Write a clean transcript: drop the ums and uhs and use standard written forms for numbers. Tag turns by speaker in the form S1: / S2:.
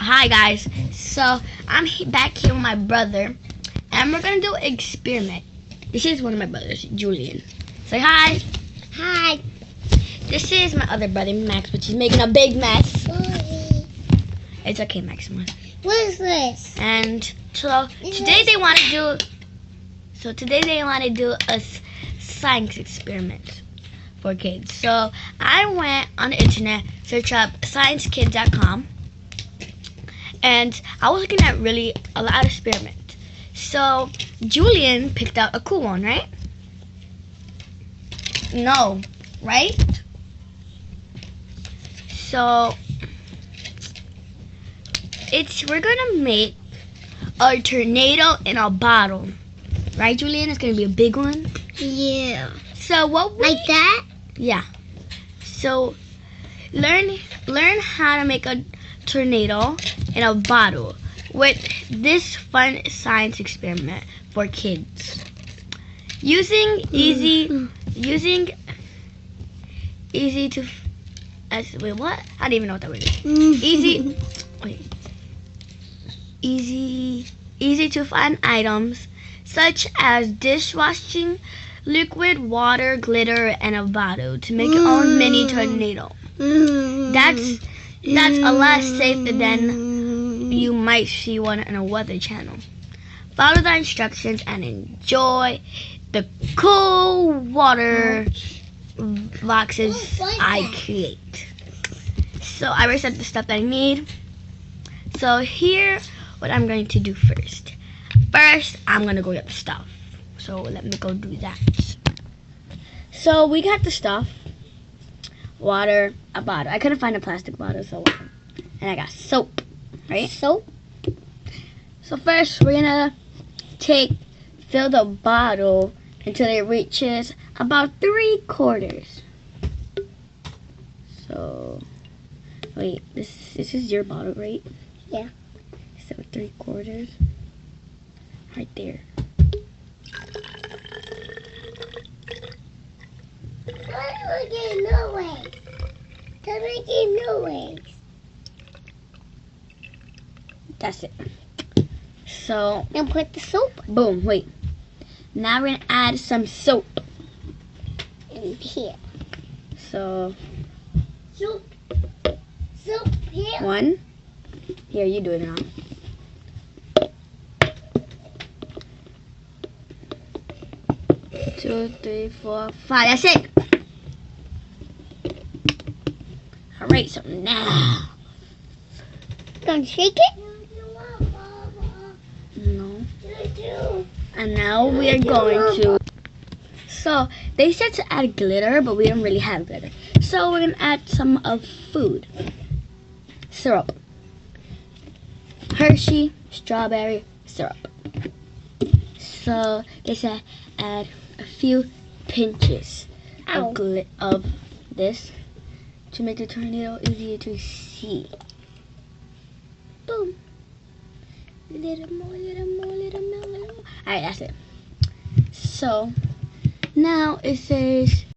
S1: Hi guys, so I'm back here with my brother and we're gonna do an experiment. This is one of my brothers, Julian. Say hi.
S2: Hi.
S1: This is my other brother, Max, but he's making a big mess.
S2: Sorry.
S1: It's okay, Maximus.
S2: What is this?
S1: And so today they want to do a science experiment for kids. So I went on the internet, searched up sciencekids.com, and I was looking at really a lot of experiments. So Julian picked out a cool one, right? No, right? So we're gonna make a tornado in a bottle, right, Julian? It's gonna be a big one.
S2: Yeah.
S1: So
S2: Like that?
S1: Yeah. So learn how to make a tornado in a bottle with this fun science experiment for kids. Using easy to wait, what? I don't even know what that word is. Easy to find items such as dishwashing liquid, water, glitter, and a bottle to make your own mini tornado. That's a lot safer than you might see one on a weather channel. Follow the instructions and enjoy the cool water boxes I create. So I already said the stuff that I need. So here, what I'm going to do first. First, I'm going to go get the stuff. So let me go do that. So we got the stuff. Water, a bottle. I couldn't find a plastic bottle, so and I got soap, right?
S2: Soap?
S1: So first, we're going to fill the bottle until it reaches about 3/4. So, wait, this is your bottle, right?
S2: Yeah.
S1: So 3/4, right there.
S2: I'm making noise. I'm making noise.
S1: That's it. So,
S2: Now put the soap
S1: boom, wait. Now we're gonna add some soap.
S2: in here.
S1: So,
S2: Soap here.
S1: 1. Here, you do it now. 2, 3, 4, 5. That's it. Alright, so now.
S2: Gonna shake it?
S1: No. And now we are going to. So they said to add glitter, but we don't really have glitter. So we're gonna add some of food. Syrup. Hershey strawberry syrup. So they said add a few pinches of this to make the tornado easier to see. Boom. Little more, little more, little more, little more. Alright, that's it. So now it says